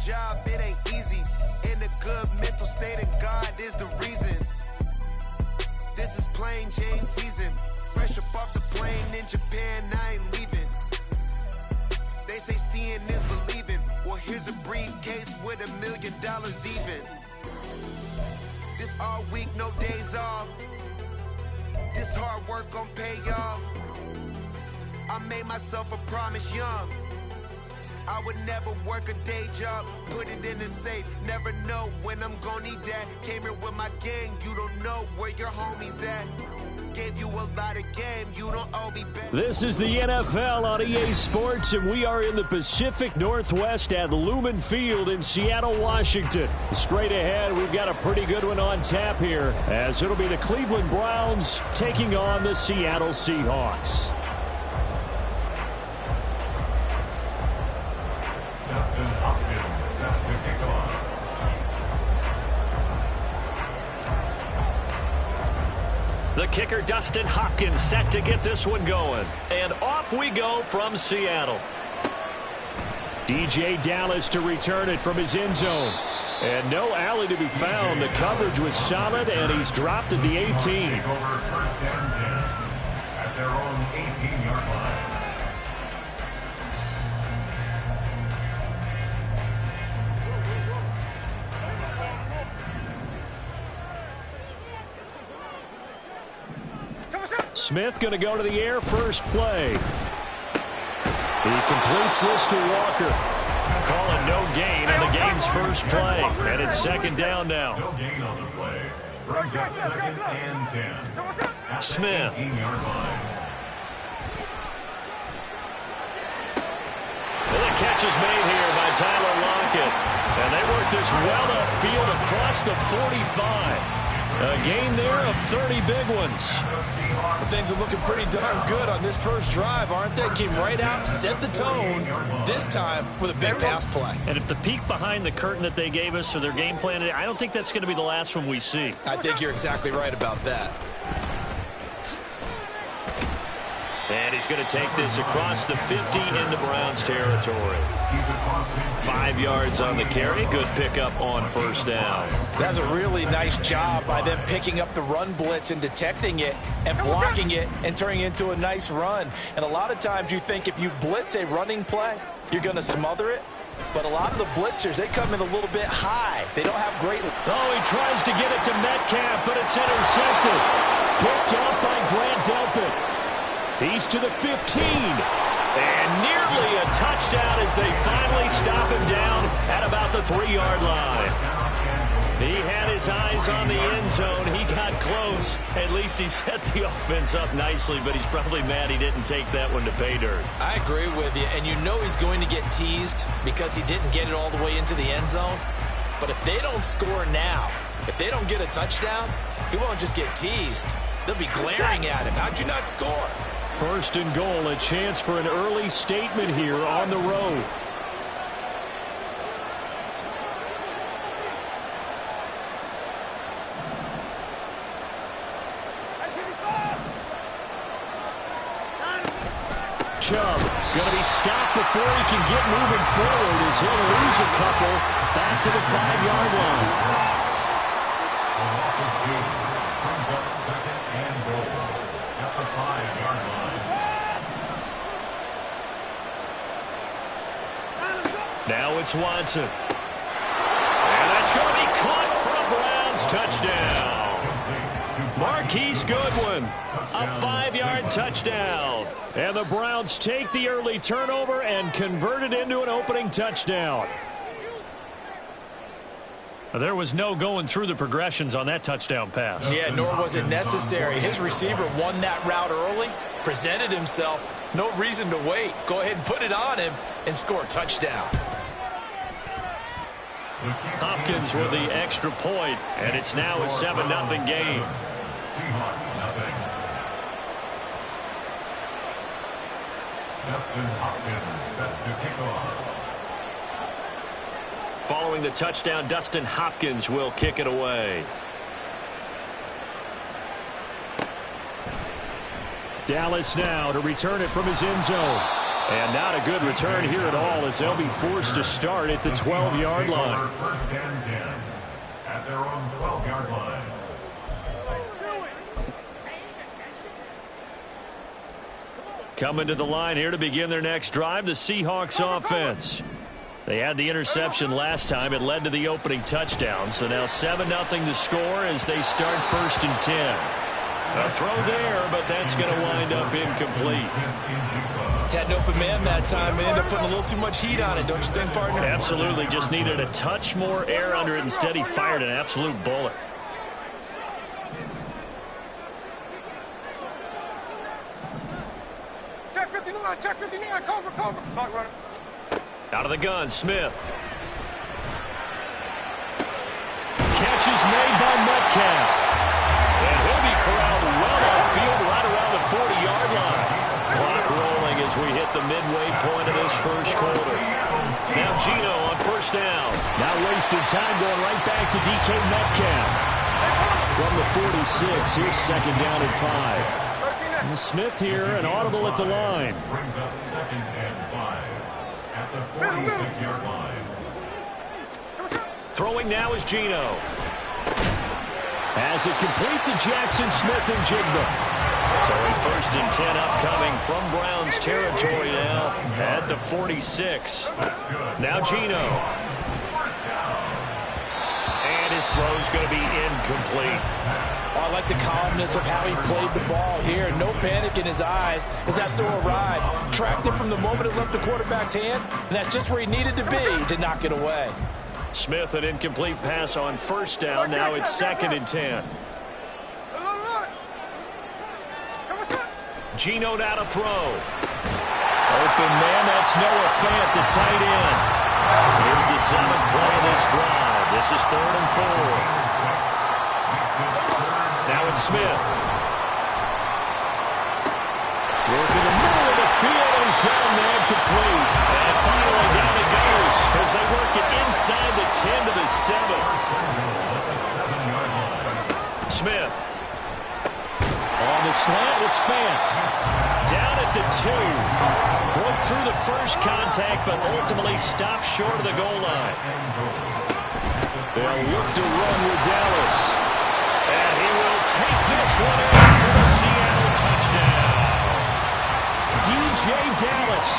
job, it ain't easy. In a good mental state, and God is the reason. This is plain Jane season. Fresh up off the plane in Japan, I ain't leaving. They say seeing is believing. Well, here's a briefcase with $1 million even. This all week, no days off. This hard work gon' pay off. I made myself a promise young. I would never work a day job, put it in the safe. Never know when I'm gon' need that. Came here with my gang, you don't know where your homies at. Gave you a lot of game, you don't owe me back. This is the NFL on EA Sports, and we are in the Pacific Northwest at Lumen Field in Seattle, Washington. Straight ahead, we've got a pretty good one on tap here, as it'll be the Cleveland Browns taking on the Seattle Seahawks. Dustin Hopkins set to kick off. The kicker, Dustin Hopkins, set to get this one going. And off we go from Seattle. DJ Dallas to return it from his end zone. And no alley to be found. The coverage was solid, and he's dropped at the 18. Take over first and 10 at their own 18-yard line. Smith going to go to the air, first play. He completes this to Walker. Calling no gain on the game's first play. And it's second down now. No gain on the play. Brings up second and 10 at Smith. the 18-yard line. And the catch is made here by Tyler Lockett. And they work this well upfield across the 45. A gain there of 30 big ones. Well, things are looking pretty darn good on this first drive, aren't they? Came right out, set the tone, this time with a big pass play. And if the peek behind the curtain that they gave us or their game plan, I don't think that's going to be the last one we see. I think you're exactly right about that. And he's going to take this across the 50 into Browns territory. 5 yards on the carry. Good pickup on first down. That's a really nice job by them picking up the run blitz and detecting it and blocking it and turning it into a nice run. And a lot of times you think if you blitz a running play, you're going to smother it. But a lot of the blitzers, they come in a little bit high. They don't have great... Oh, he tries to get it to Metcalf, but it's intercepted. Picked up by Grant Delpit. He's to the 15. And nearly a touchdown as they finally stop him down at about the 3-yard line. He had his eyes on the end zone. He got close. At least he set the offense up nicely, but he's probably mad he didn't take that one to pay dirt. I agree with you, and you know he's going to get teased because he didn't get it all the way into the end zone. But if they don't score now, if they don't get a touchdown, he won't just get teased. They'll be glaring at him. How'd you not score? First and goal, a chance for an early statement here on the road. Chubb going to be stopped before he can get moving forward as he'll lose a couple back to the 5-yard line. Brings up second and goal at the 5-yard line. Now it's Watson. And that's going to be caught for a Browns touchdown. Marquise Goodwin, a 5-yard touchdown. And the Browns take the early turnover and convert it into an opening touchdown. There was no going through the progressions on that touchdown pass. Yeah, nor was it necessary. His receiver won that route early, presented himself. No reason to wait. Go ahead and put it on him and score a touchdown. Hopkins with the extra point, and it's now a 7-0 game. Seahawks nothing. Dustin Hopkins set to kick off. Following the touchdown, Dustin Hopkins will kick it away. Dallas now to return it from his end zone. And not a good return here at all as they'll be forced to start at the 12-yard line. First and 10 at their own 12-yard line. Coming to the line here to begin their next drive, the Seahawks offense. They had the interception last time. It led to the opening touchdown. So now 7-0 to score as they start 1st and 10. A throw there, but that's going to wind up incomplete. Had an open man that time and ended up putting a little too much heat on it, don't you think, partner? Absolutely. Just needed a touch more air under it. Instead, he fired an absolute bullet. Check 59, check 59, cover. Clock runner. Out of the gun, Smith. Catch is made by Metcalf. And he'll be corralled well outfield right around the 40-yard line. Clock rolling as we hit the midway point of this first quarter. Now Geno on 1st down. Now wasting time going right back to DK Metcalf. From the 46, here's 2nd down and 5. And Smith here, an audible at the line. Brings up 2nd and 5 at the 46-yard line. Throwing now is Geno. As it complete to Jackson Smith-Njigba. So a 1st and 10 upcoming from Browns territory now at the 46. Now Geno. And his throw's going to be incomplete. Oh, I like the calmness of how he played the ball here. No panic in his eyes as that throw arrived. Tracked it from the moment it left the quarterback's hand, and that's just where he needed to be to knock it away. Smith, an incomplete pass on 1st down. Now it's 2nd and 10. Geno now to throw. Open man, that's Noah Fant, the tight end. Here's the 7th play of this drive. This is 3rd and 4. Now it's Smith. Working the middle of the field, and he's got a man complete. And finally down it goes as they work it inside the 10 to the 7. Smith. On the slant, it's Fant. Down at the 2. Broke through the first contact, but ultimately stopped short of the goal line. They'll look to run with Dallas. And he will take this one in for the Seattle touchdown. DJ Dallas,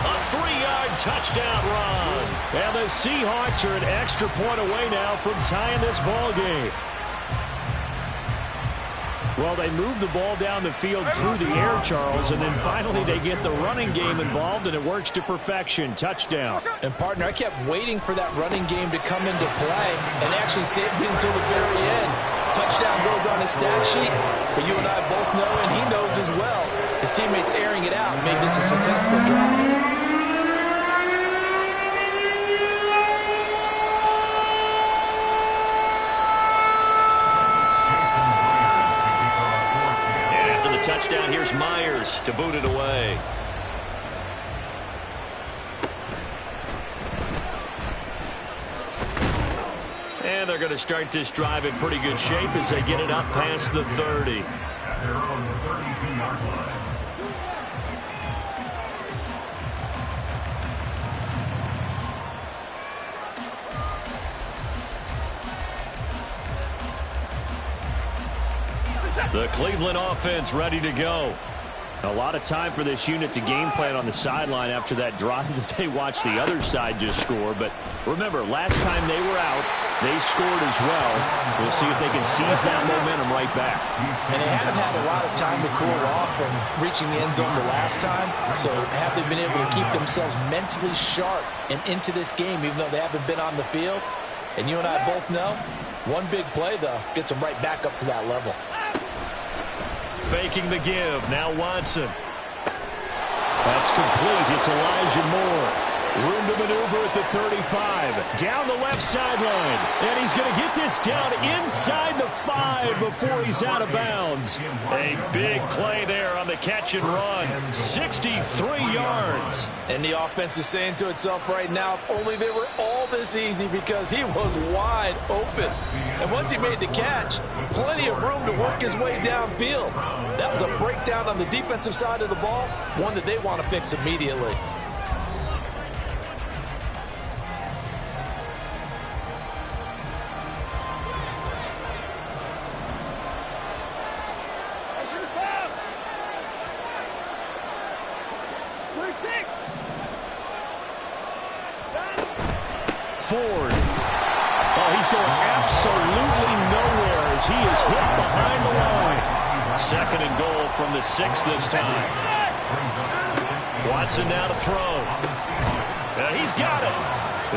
a 3-yard touchdown run. And the Seahawks are an extra point away now from tying this ball game. Well, they move the ball down the field through the air, Charles, and then finally they get the running game involved, and it works to perfection. Touchdown. And, partner, I kept waiting for that running game to come into play and actually saved it until the very end. Touchdown goes on his stat sheet, but you and I both know, and he knows as well, his teammates airing it out made this a successful drive. Touchdown, here's Myers to boot it away. And they're going to start this drive in pretty good shape as they get it up past the 30. At their own 32-yard line. The Cleveland offense ready to go. A lot of time for this unit to game plan on the sideline after that drive that they watched the other side just score. But remember, last time they were out, they scored as well. We'll see if they can seize that momentum right back. And they have had a lot of time to cool off from reaching the end zone the last time. So have they been able to keep themselves mentally sharp and into this game, even though they haven't been on the field? And you and I both know, one big play, though, gets them right back up to that level. Faking the give. Now Watson. That's complete. It's Elijah Moore. Room to maneuver at the 35. Down the left sideline. And he's going to get this down inside the 5 before he's out of bounds. A big play there on the catch and run. 63 yards. And the offense is saying to itself right now, if only they were all this easy, because he was wide open. And once he made the catch, plenty of room to work his way downfield. That was a breakdown on the defensive side of the ball, one that they want to fix immediately. Ford. Oh, he's going absolutely nowhere as he is hit behind the line. 2nd and goal from the 6 this time. Watson now to throw. He's got it.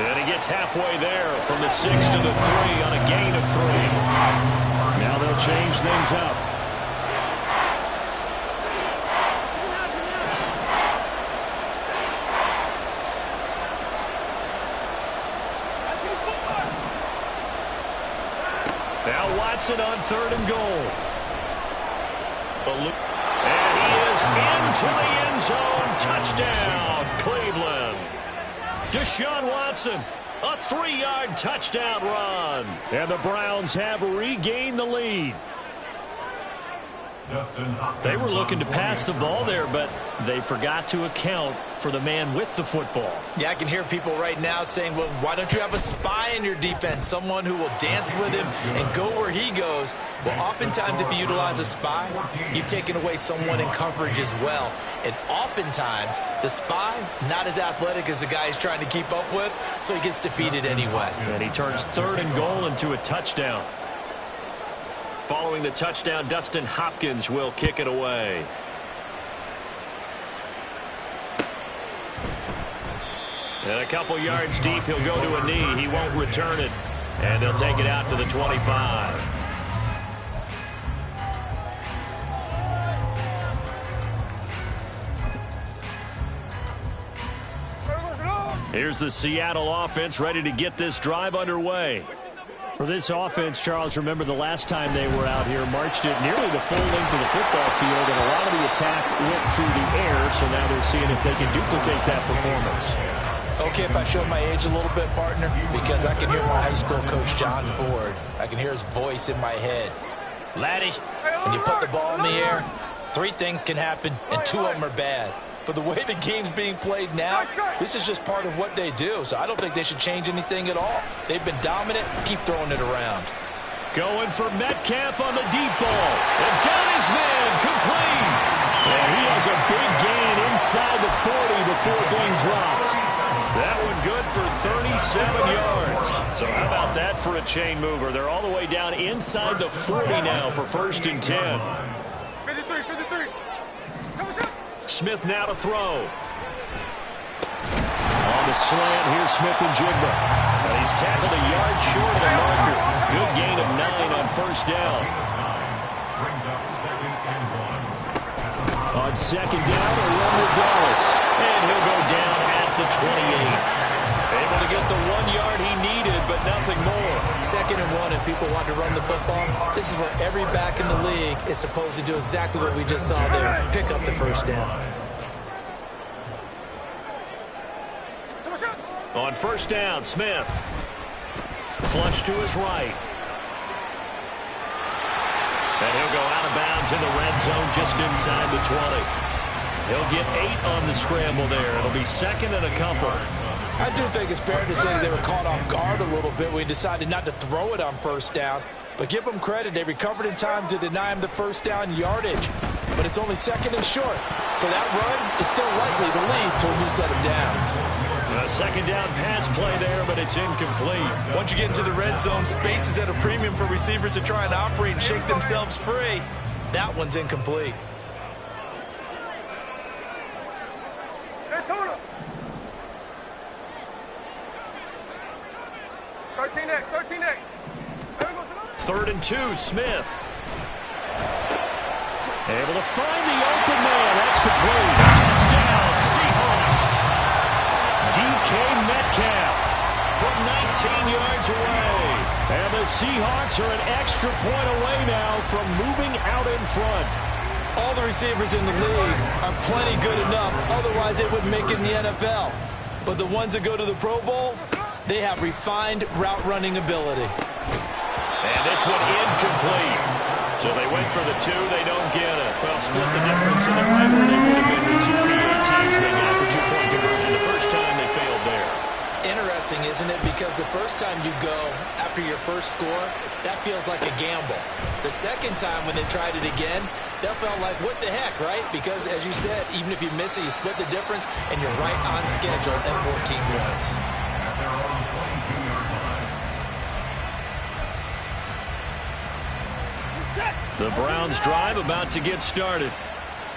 And he gets halfway there from the 6 to the 3 on a gain of 3. Now they'll change things up. Now Watson on 3rd and goal. And he is into the end zone. Touchdown, Cleveland. Deshaun Watson, a 3-yard touchdown run. And the Browns have regained the lead. They were looking to pass the ball there, but they forgot to account for the man with the football. Yeah, I can hear people right now saying, well, why don't you have a spy in your defense, someone who will dance with him and go where he goes? Well, oftentimes if you utilize a spy, you've taken away someone in coverage as well. And oftentimes, the spy, not as athletic as the guy he's trying to keep up with, so he gets defeated anyway. And he turns 3rd and goal into a touchdown. Following the touchdown, Dustin Hopkins will kick it away. And a couple yards deep, he'll go to a knee. He won't return it. And they'll take it out to the 25. Here's the Seattle offense ready to get this drive underway. For this offense, Charles, remember the last time they were out here, marched it nearly the full length of the football field, and a lot of the attack went through the air, so now they're seeing if they can duplicate that performance. Okay, if I show my age a little bit, partner, because I can hear my high school coach, John Ford. I can hear his voice in my head. Laddie, when you put the ball in the air, 3 things can happen, and 2 of them are bad. For the way the game's being played now, this is just part of what they do. So I don't think they should change anything at all. They've been dominant. Keep throwing it around. Going for Metcalf on the deep ball. And got his man complete. And he has a big gain inside the 40 before being dropped. That one good for 37 yards. So how about that for a chain mover? They're all the way down inside the 40 now for 1st and 10. 53. Smith now to throw. On the slant, here's Smith and Jigba. And he's tackled a yard short of the marker. Good gain of 9 on 1st down. Brings up 2nd and 1. On 2nd down, a run with Dallas. And he'll go down at the 28. Able to get the 1 yard he needed, but nothing more. 2nd and 1, if people want to run the football, this is where every back in the league is supposed to do exactly what we just saw there. Pick up the 1st down. On 1st down, Smith. Flush to his right. And he'll go out of bounds in the red zone just inside the 20. He'll get 8 on the scramble there. It'll be 2nd and a couple. I do think it's fair to say that they were caught off guard a little bit. We decided not to throw it on 1st down. But give them credit. They recovered in time to deny him the 1st down yardage. But it's only 2nd and short. So that run is still likely to lead to a new set of downs. A 2nd down pass play there, but it's incomplete. Once you get into the red zone, space is at a premium for receivers to try and operate and shake themselves free. That one's incomplete. Hey, Tuna. 13X. 3rd and 2, Smith. Able to find the open man. That's complete. Touchdown, Seahawks. DK Metcalf from 19 yards away. And the Seahawks are an extra point away now from moving out in front. All the receivers in the league are plenty good enough. Otherwise, it wouldn't make it in the NFL. But the ones that go to the Pro Bowl, they have refined route running ability. And this one incomplete. So they went for the 2. They don't get it. Well, split the difference. And right where they would have been with 2 PATs. They got the 2-point conversion the first time. They failed there. Interesting, isn't it? Because the first time you go after your first score, that feels like a gamble. The second time when they tried it again, that felt like, what the heck, right? Because, as you said, even if you miss it, you split the difference, and you're right on schedule at 14 points. The Browns drive about to get started.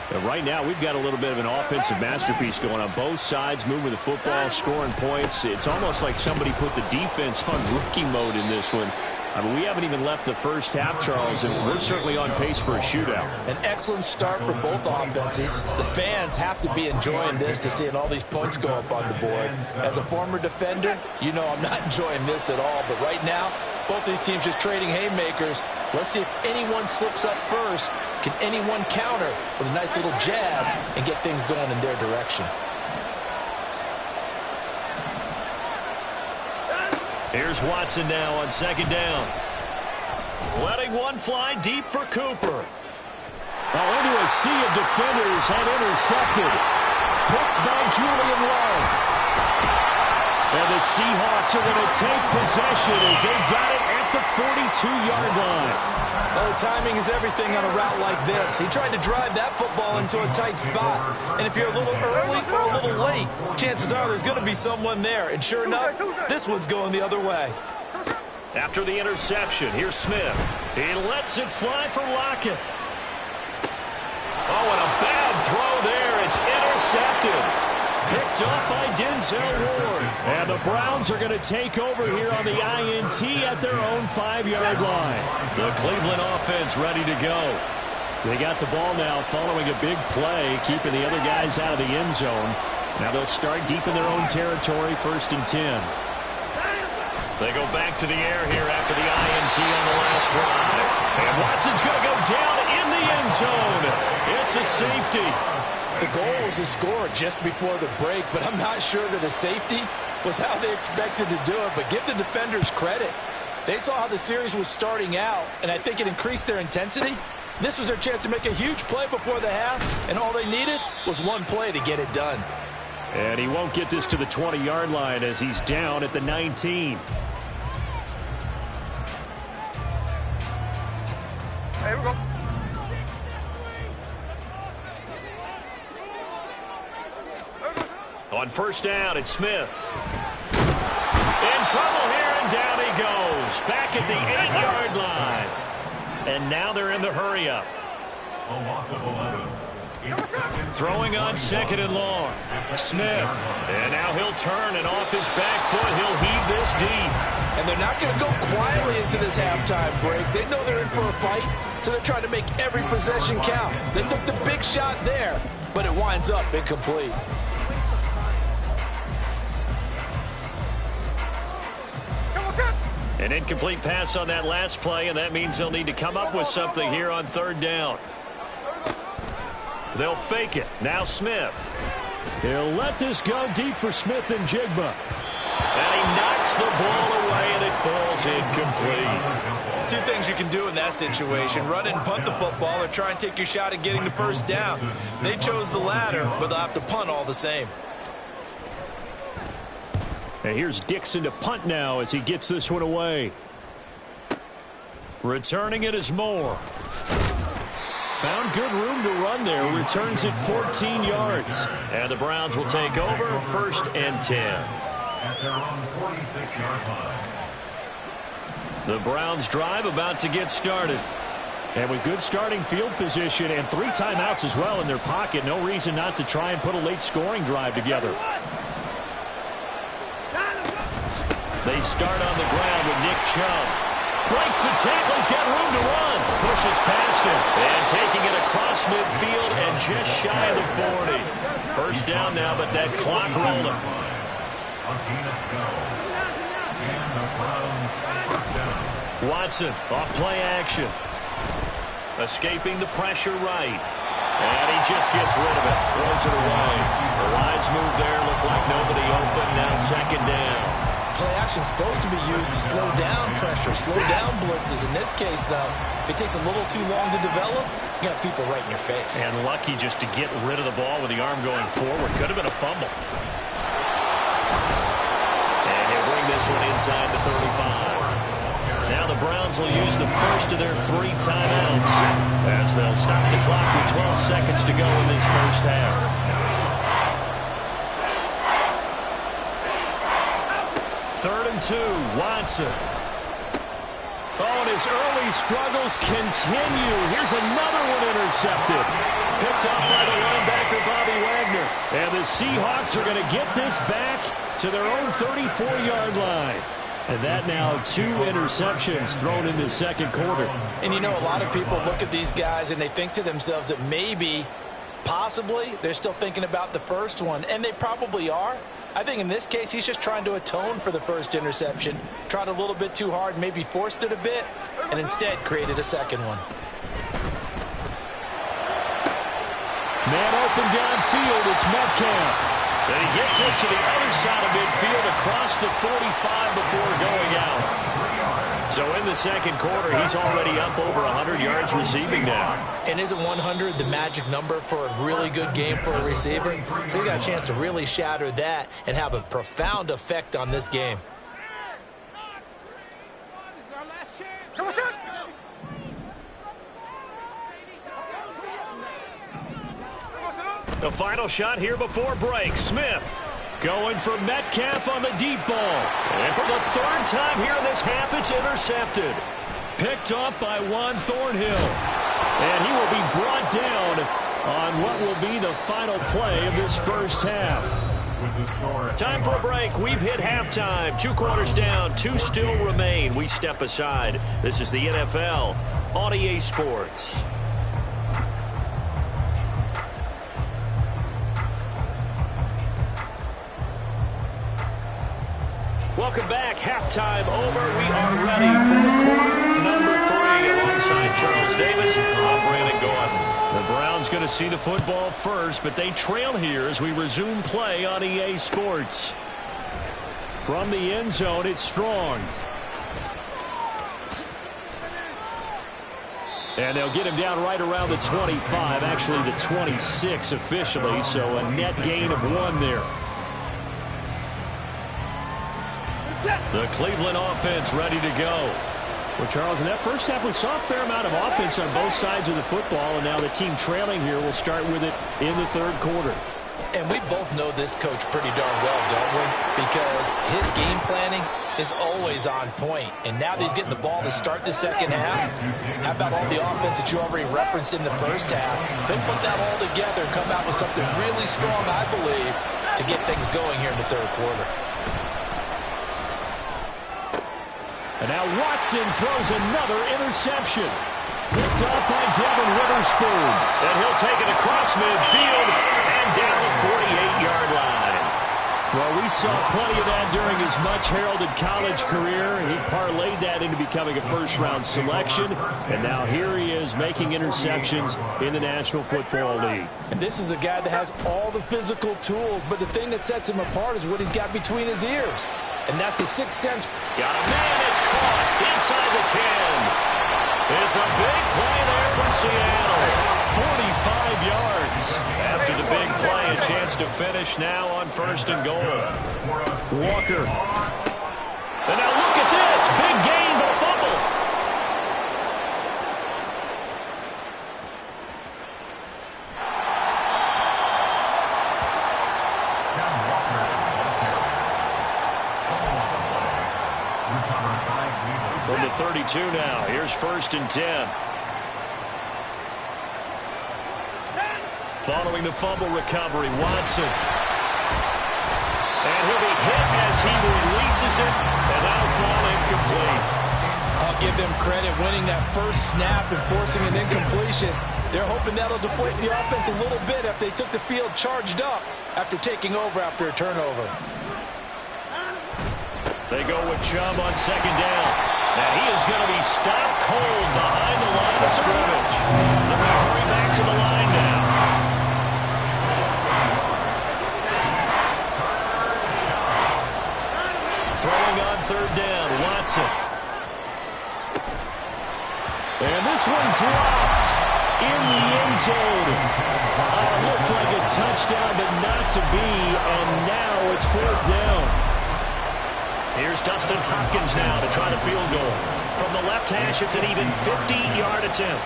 But right now, we've got a little bit of an offensive masterpiece going on both sides, moving the football, scoring points. It's almost like somebody put the defense on rookie mode in this one. I mean, we haven't even left the first half, Charles, and we're certainly on pace for a shootout. An excellent start for both offenses. The fans have to be enjoying this to seeing all these points go up on the board. As a former defender, you know I'm not enjoying this at all. But right now, both these teams just trading haymakers. Let's see if anyone slips up first. Can anyone counter with a nice little jab and get things going in their direction? Here's Watson now on second down. Letting one fly deep for Cooper. Oh, into a sea of defenders and intercepted. Picked by Julian Love. And the Seahawks are going to take possession as they've got it at the 42-yard line. Oh, timing is everything on a route like this. He tried to drive that football into a tight spot. And if you're a little early or a little late, chances are there's going to be someone there. And sure enough, this one's going the other way. After the interception, here's Smith. He lets it fly for Lockett. Oh, and a bad throw there. It's intercepted. Picked up by Denzel Ward. And the Browns are going to take over here on the INT at their own 5-yard line. The Cleveland offense ready to go. They got the ball now following a big play, keeping the other guys out of the end zone. Now they'll start deep in their own territory, 1st and 10. They go back to the air here after the INT on the last drive. And Watson's going to go down in the end zone. It's a safety. The goal was to score just before the break, but I'm not sure that a safety was how they expected to do it. But give the defenders credit. They saw how the series was starting out, and I think it increased their intensity. This was their chance to make a huge play before the half, and all they needed was one play to get it done. And he won't get this to the 20-yard line as he's down at the 19. Hey, we go. On first down, it's Smith. In trouble here, and down he goes. Back at the 8-yard line. And now they're in the hurry-up. A loss of 11. Throwing on 2nd and long. Smith. And now he'll turn, and off his back foot, he'll heave this deep. And they're not going to go quietly into this halftime break. They know they're in for a fight, so they're trying to make every possession count. They took the big shot there, but it winds up incomplete. An incomplete pass on that last play, and that means they'll need to come up with something here on 3rd down. They'll fake it. Now Smith. He'll let this go deep for Smith and Jigba. And he knocks the ball away, and it falls incomplete. Two things you can do in that situation. Run and punt the football or try and take your shot at getting the first down. They chose the latter, but they'll have to punt all the same. And here's Dixon to punt now as he gets this one away. Returning it is Moore. Found good room to run there. Returns it 14 yards. And the Browns will take over 1st and 10. At their own 46-yard line. The Browns drive about to get started. And with good starting field position and 3 timeouts as well in their pocket, no reason not to try and put a late scoring drive together. They start on the ground with Nick Chubb. Breaks the tackle. He's got room to run. Pushes past him. And taking it across midfield and just shy of the 40. First down now, but that clock rolling. Against go. And the Browns first down. Watson off play action. Escaping the pressure right. And he just gets rid of it. Throws it away. The wise move there. Looked like nobody open. Now second down. Play action is supposed to be used to slow down pressure, slow down blitzes. In this case, though, if it takes a little too long to develop, you got people right in your face. And lucky just to get rid of the ball with the arm going forward. Could have been a fumble. And he'll bring this one inside the 35. Now the Browns will use the first of their 3 timeouts as they'll stop the clock with 12 seconds to go in this first half. Third and 2, Watson. Oh, and his early struggles continue. Here's another one intercepted. Picked up by the linebacker, Bobby Wagner. And the Seahawks are going to get this back to their own 34-yard line. And that now 2 interceptions thrown in the second quarter. And you know, a lot of people look at these guys and they think to themselves that maybe, possibly, they're still thinking about the first one. And they probably are. I think in this case, he's just trying to atone for the first interception. Tried a little bit too hard, maybe forced it a bit, and instead created a second one. Man open downfield, it's Metcalf. And he gets us to the other side of midfield across the 45 before going out. So in the second quarter, he's already up over 100 yards receiving now. And isn't 100 the magic number for a really good game for a receiver? So he got a chance to really shatter that and have a profound effect on this game. The final shot here before break. Smith going for Metcalf on the deep ball. And for the 3rd time here in this half, it's intercepted. Picked up by Juan Thornhill. And he will be brought down on what will be the final play of this first half. Time for a break. We've hit halftime. 2 quarters down, 2 still remain. We step aside. This is the NFL on EA Sports. Welcome back. Halftime over. We are ready for quarter number 3. Alongside Charles Davis, I'm Brandon Gordon. The Browns going to see the football first, but they trail here as we resume play on EA Sports. From the end zone, it's Strong. And they'll get him down right around the 25, actually the 26 officially, so a net gain of 1 there. The Cleveland offense ready to go. Well, Charles, in that first half, we saw a fair amount of offense on both sides of the football, and now the team trailing here will start with it in the 3rd quarter. And we both know this coach pretty darn well, don't we? Because his game planning is always on point. And now that he's getting the ball to start the second half, how about all the offense that you already referenced in the first half? He'll put that all together and come out with something really strong, I believe, to get things going here in the 3rd quarter. And now Watson throws another interception. Picked up by Devin Witherspoon. And he'll take it across midfield and down the 48-yard line. Well, we saw plenty of that during his much-heralded college career. He parlayed that into becoming a first-round selection. And now here he is making interceptions in the National Football League. And this is a guy that has all the physical tools, but the thing that sets him apart is what he's got between his ears. And that's the 6th sense. Got a man, it's caught inside the 10. It's a big play there for Seattle. 45 yards. After the big play, a chance to finish now on 1st and goal. Walker. And now look at this. Big gain, but a fumble. From the 32 now. Here's 1st and 10. Following the fumble recovery, Watson. And he'll be hit as he releases it, and that'll fall incomplete. I'll give them credit winning that first snap and forcing an incompletion. They're hoping that'll deflate the offense a little bit if they took the field charged up after taking over after a turnover. They go with Chubb on second down. And he is going to be stopped cold behind the line of scrimmage. They're going to hurry back to the line now. Throwing on third down, Watson. And this one dropped in the end zone. Looked like a touchdown, but not to be. And now it's fourth down. Here's Dustin Hopkins now to try the field goal. From the left hash, it's an even 50-yard attempt.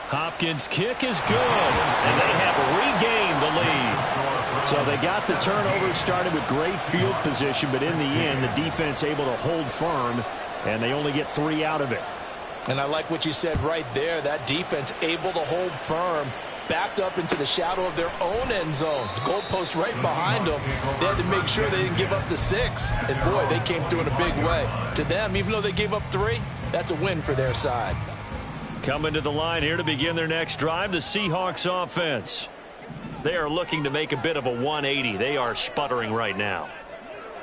Hopkins' kick is good, and they have regained the lead. So they got the turnover, started with great field position, but in the end, the defense able to hold firm, and they only get 3 out of it. And I like what you said right there. That defense able to hold firm, backed up into the shadow of their own end zone. The goalpost right behind them. They had to make sure they didn't give up the 6. And, boy, they came through in a big way. To them, even though they gave up 3, that's a win for their side. Coming to the line here to begin their next drive, the Seahawks offense. They are looking to make a bit of a 180. They are sputtering right now.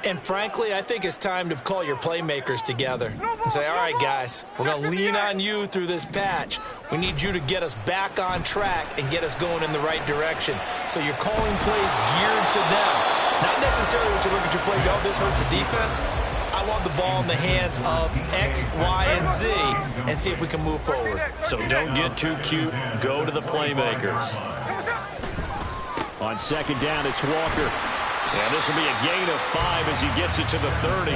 And frankly, I think it's time to call your playmakers together and say, all right, guys, we're going to lean on you through this patch. We need you to get us back on track and get us going in the right direction. So you're calling plays geared to them. Not necessarily when you look at your plays, oh, this hurts the defense. I want the ball in the hands of X, Y, and Z and see if we can move forward. So don't get too cute. Go to the playmakers. On second down, it's Walker. And this will be a gain of 5 as he gets it to the 30.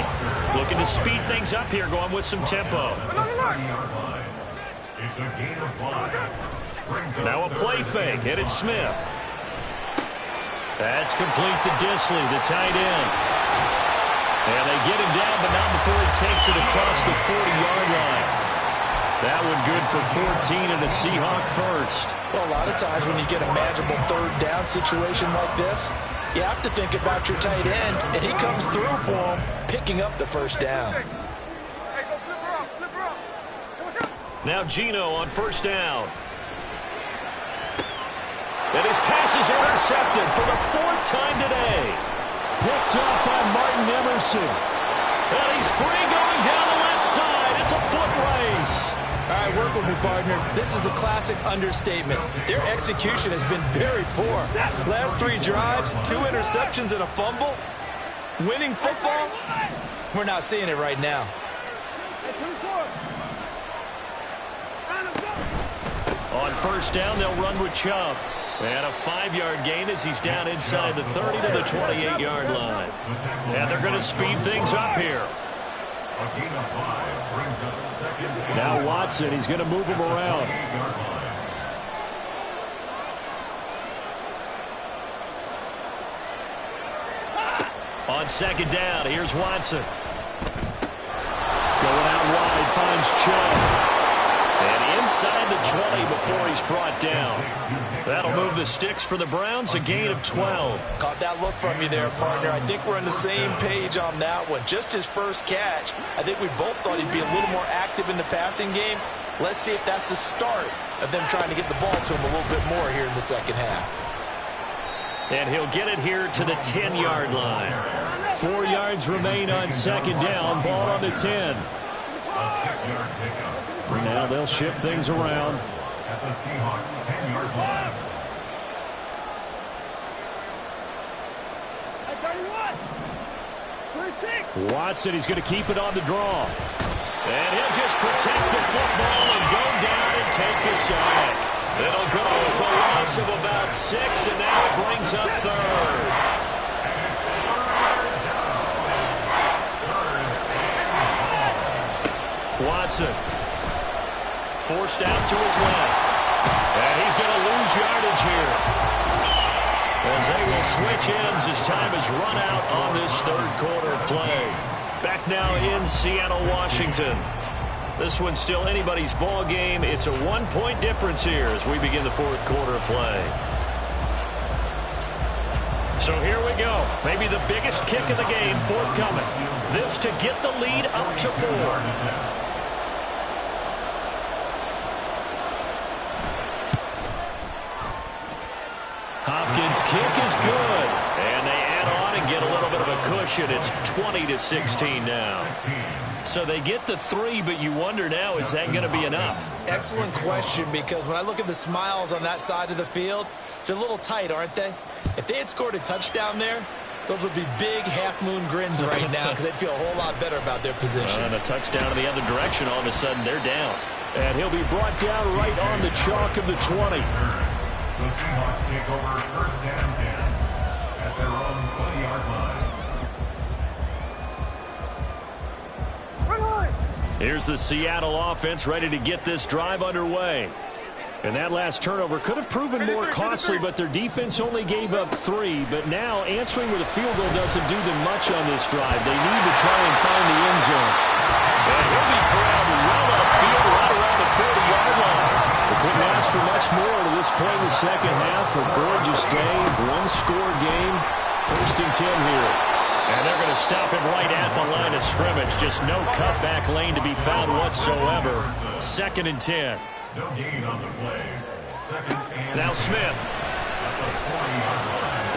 Looking to speed things up here, going with some tempo. Now a play fake, and it's Smith. That's complete to Disley, the tight end. And they get him down, but not before he takes it across the 40-yard line. That one good for 14 and a Seahawk first. Well, a lot of times when you get a manageable third down situation like this, you have to think about your tight end, and he comes through for him, picking up the first down. Now Geno on first down. And his pass is intercepted for the 4th time today. Picked up by Martin Emerson. And he's free going down the left side. It's a foot race. All right, work with me, partner. This is a classic understatement. Their execution has been very poor. Last 3 drives, 2 interceptions and a fumble. Winning football? We're not seeing it right now. On first down, they'll run with Chubb. And a 5-yard gain as he's down inside the 30 to the 28-yard line. And they're going to speed things up here. Now Watson, he's going to move him around. On second down, here's Watson. Going out wide, finds Chubb. And inside the 20 before he's brought down. That'll move the sticks for the Browns, a gain of 12. Caught that look from you there, partner. I think we're on the same page on that one. Just his first catch. I think we both thought he'd be a little more active in the passing game. Let's see if that's the start of them trying to get the ball to him a little bit more here in the second half. And he'll get it here to the 10-yard line. 4 yards remain on second down. Ball on the 10. Now they'll shift things around. At the Seahawks 10-yard line. Watson, he's going to keep it on the draw. And he'll just protect the football and go down and take the sack. It'll go as a loss of about 6, and now it brings up third. Watson forced out to his left. And he's going to lose yardage here. As they will switch ends as time has run out on this third quarter of play. Back now in Seattle, Washington. This one's still anybody's ball game. It's a 1-point difference here as we begin the fourth quarter of play. So here we go. Maybe the biggest kick of the game forthcoming. This to get the lead up to 4. Hopkins' kick is good. And they add on and get a little bit of a cushion. It's 20-16 now. So they get the 3, but you wonder now, is that going to be enough? Excellent question, because when I look at the smiles on that side of the field, they're a little tight, aren't they? If they had scored a touchdown there, those would be big half-moon grins right now because they'd feel a whole lot better about their position. And a touchdown in the other direction, all of a sudden they're down. And he'll be brought down right on the chalk of the 20. The Seahawks take over first and 10 at their own 20-yard line. Here's the Seattle offense ready to get this drive underway. And that last turnover could have proven more costly, but their defense only gave up 3. But now answering with a field goal doesn't do them much on this drive. They need to try and find the end zone. And he'll be corralled well upfield right around the 40-yard line. They couldn't ask for much more to this point in the second half. A gorgeous day, one-score game. First and 10 here. And they're going to stop him right at the line of scrimmage. Just no cutback lane to be found whatsoever. Second and 10. No gain on the play. Second and Now Smith. at the 40-yard line.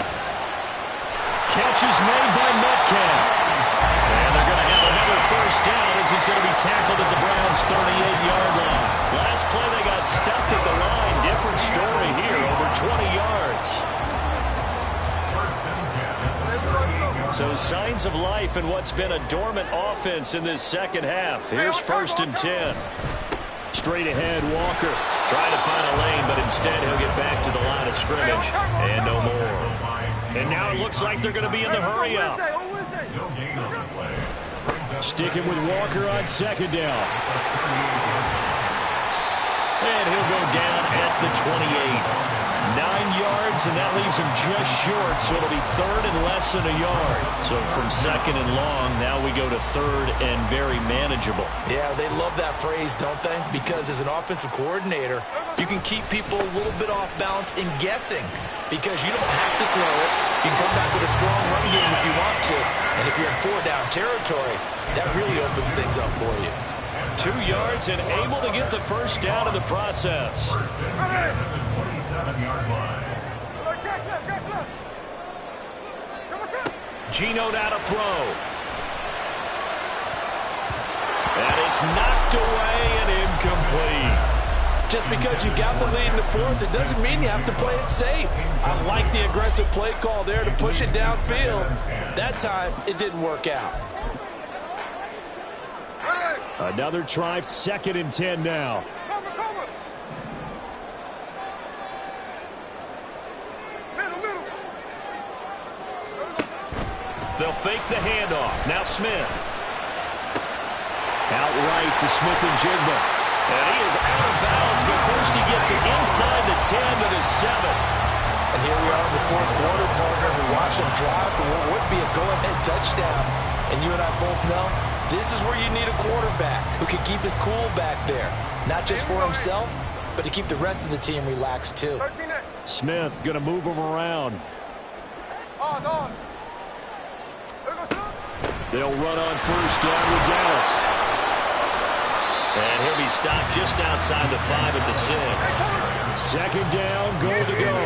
Catch is made by Metcalf. And they're going to have another first down as he's going to be tackled at the Browns' 38-yard line. Last play they got stuffed at the line. Different story here, over 20 yards. So signs of life in what's been a dormant offense in this second half. Here's first and 10. Straight ahead, Walker trying to find a lane, but instead he'll get back to the line of scrimmage and no more. And now it looks like they're going to be in the hurry-up. No gain on the play. Sticking with Walker on second down. And he'll go down at the 28. 9 yards, and that leaves him just short, so it'll be third and less than a yard. So from second and long, now we go to third and very manageable. Yeah, they love that phrase, don't they? Because as an offensive coordinator, you can keep people a little bit off balance in guessing because you don't have to throw it. You can come back with a strong run game if you want to. And if you're in 4-down territory, that really opens things up for you. 2 yards and able to get the first down in the process. First and 10 at the 27-yard line. Geno now to throw. And it's knocked away and incomplete. Just because you got the lead in the fourth, it doesn't mean you have to play it safe. I like the aggressive play call there to push it downfield. That time, it didn't work out. Another try, second and 10 now. They'll fake the handoff. Now Smith. Outright to Smith-Njigba. And he is out of bounds, but first he gets it inside the 10 to the 7. And here we are in the fourth quarter, partner. We watch them drive for what would be a go-ahead touchdown. And you and I both know this is where you need a quarterback who can keep his cool back there. Not just for himself, but to keep the rest of the team relaxed too. Smith going to move him around. They'll run on first down with Dallas. And he'll be stopped just outside the 5 at the 6. Second down, goal to go.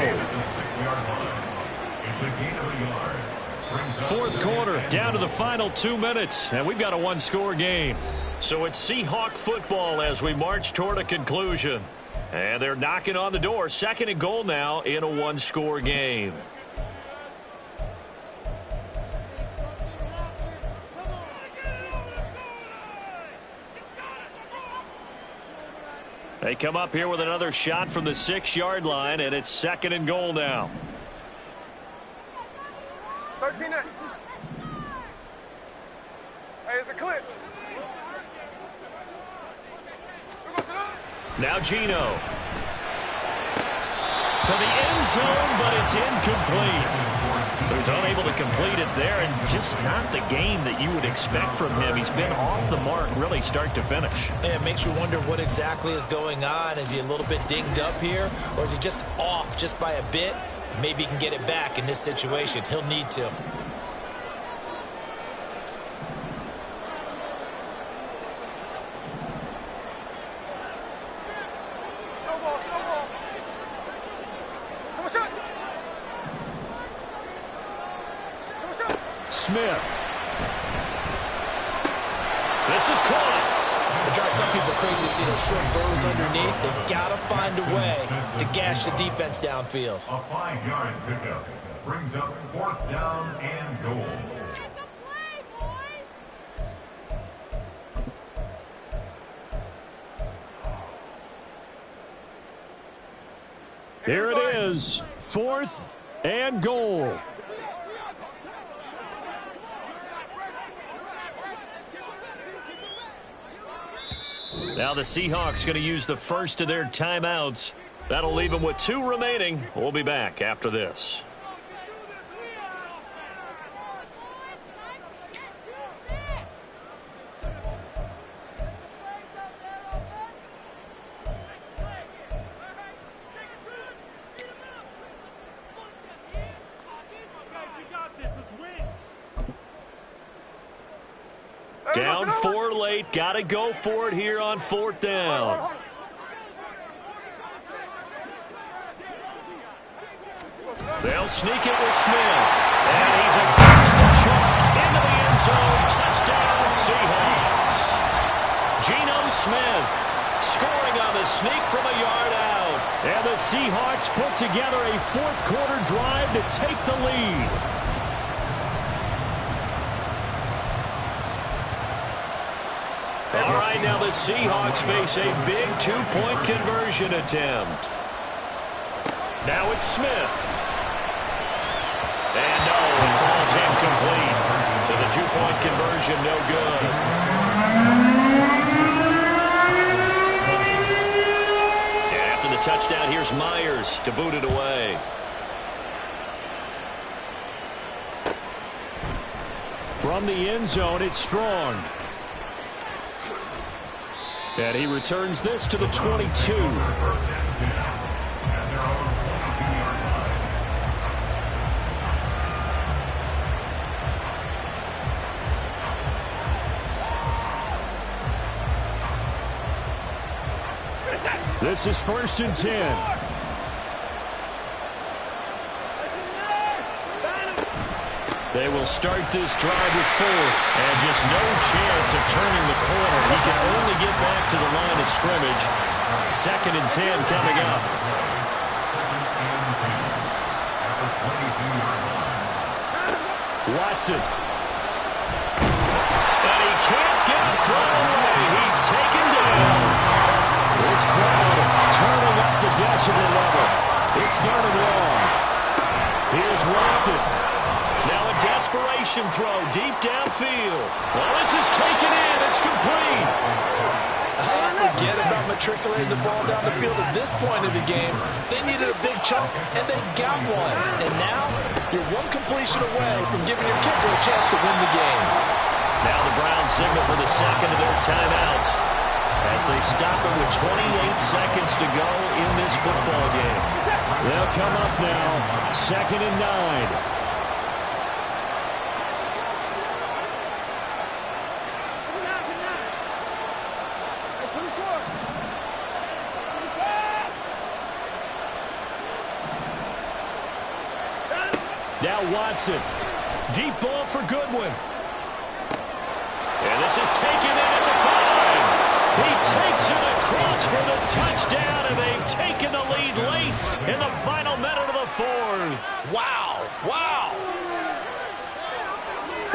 It's a gain of a yard. Fourth quarter, down to the final 2 minutes, and we've got a one-score game. So it's Seahawk football as we march toward a conclusion. And they're knocking on the door. Second and goal now in a one-score game. They come up here with another shot from the 6-yard line, and it's second and goal now. 13 next. Hey, it's a clip. Now Geno. To the end zone, but it's incomplete. So he's unable to complete it there, and just not the game that you would expect from him. He's been off the mark really start to finish. And it makes you wonder what exactly is going on. Is he a little bit dinged up here, or is he just off just by a bit? Maybe he can get it back in this situation. He'll need to. Smith. This is caught. It drives some people crazy to see those short throws underneath. They've got to find a way to gash the defense downfield. A 5-yard pickup brings up 4th down and goal. Here it is, 4th and goal. Now the Seahawks going to use the first of their timeouts. That'll leave them with 2 remaining. We'll be back after this. Down 4 late. Got to go for it here on 4th down. They'll sneak it with Smith. And he's against the chalk into the end zone. Touchdown, Seahawks. Geno Smith scoring on the sneak from a yard out. And the Seahawks put together a 4th quarter drive to take the lead. All right, now the Seahawks face a big 2-point conversion attempt. Now it's Smith. And no, it falls incomplete. So the 2-point conversion, no good. And after the touchdown, here's Myers to boot it away. From the end zone, it's Strong. And he returns this to the 22. This is 1st and 10. They will start this drive with 4, and just no chance of turning the corner. He can only get back to the line of scrimmage. 2nd and 10 coming up. Watson. And he can't get the throw away. He's taken down. This crowd turning up the decibel level. It's 3rd and long. Here's Watson. Now a desperation throw deep downfield. Well, this is taken in. It's complete. Forget about matriculating the ball down the field at this point of the game. They needed a big chunk, and they got one. And now you're one completion away from giving your kicker a chance to win the game. Now the Browns signal for the 2nd of their timeouts as they stop it with 28 seconds to go in this football game. They'll come up now, 2nd and 9. Now Watson. Deep ball for Goodwin. And this is taken in at the 5. He takes it across for the touchdown, and they've taken the lead late in the final minute of the 4th. Wow. Wow.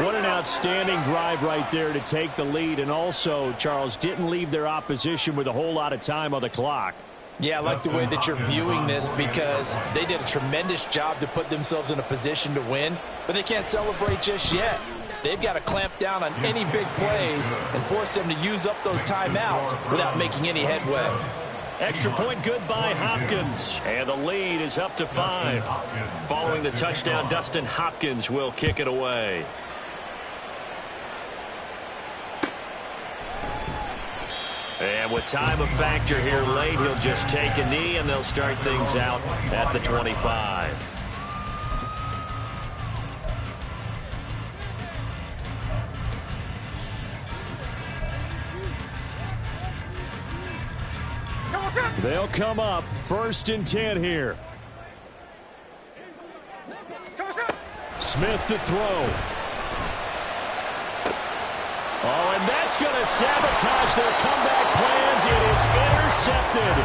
What an outstanding drive right there to take the lead, and also, Charles, didn't leave their opposition with a whole lot of time on the clock. Yeah, I like the way that you're viewing this because they did a tremendous job to put themselves in a position to win, but they can't celebrate just yet. They've got to clamp down on any big plays and force them to use up those timeouts without making any headway. Extra point good by Hopkins, and the lead is up to 5. Following the touchdown, Dustin Hopkins will kick it away. And with time a factor here late, he'll just take a knee, and they'll start things out at the 25. They'll come up 1st and 10 here. Smith to throw. Oh, and that's going to sabotage their comeback plans. It is intercepted.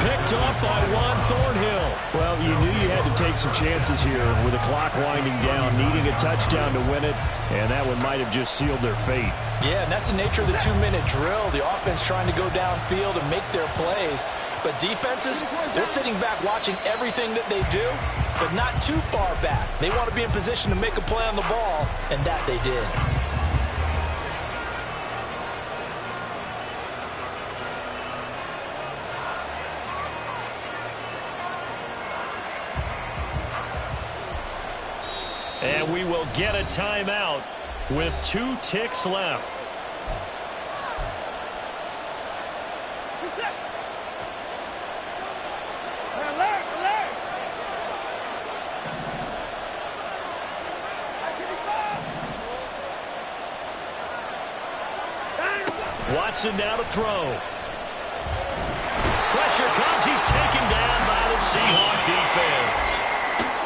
Picked off by Juan Thornhill. Well, you knew you had to take some chances here with the clock winding down, needing a touchdown to win it, and that one might have just sealed their fate. Yeah, and that's the nature of the 2-minute drill. The offense trying to go downfield and make their plays. But defenses, they're sitting back watching everything that they do, but not too far back. They want to be in position to make a play on the ball, and that they did. And we will get a timeout with 2 ticks left. Watson now to throw. Pressure comes. He's taken down by the Seahawk defense.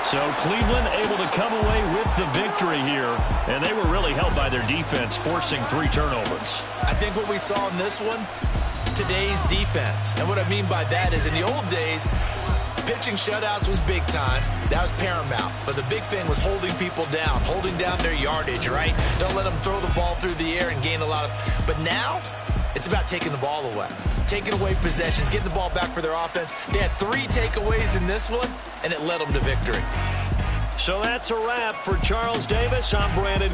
So Cleveland able to come away with the victory here, and they were really held by their defense, forcing 3 turnovers. I think what we saw in this one, today's defense. And what I mean by that is in the old days, pitching shutouts was big time. That was paramount. But the big thing was holding people down, holding down their yardage, right? Don't let them throw the ball through the air and gain a lot of... But now, it's about taking the ball away. Taking away possessions, getting the ball back for their offense. They had 3 takeaways in this one, and it led them to victory. So that's a wrap for Charles Davis. I'm Brandon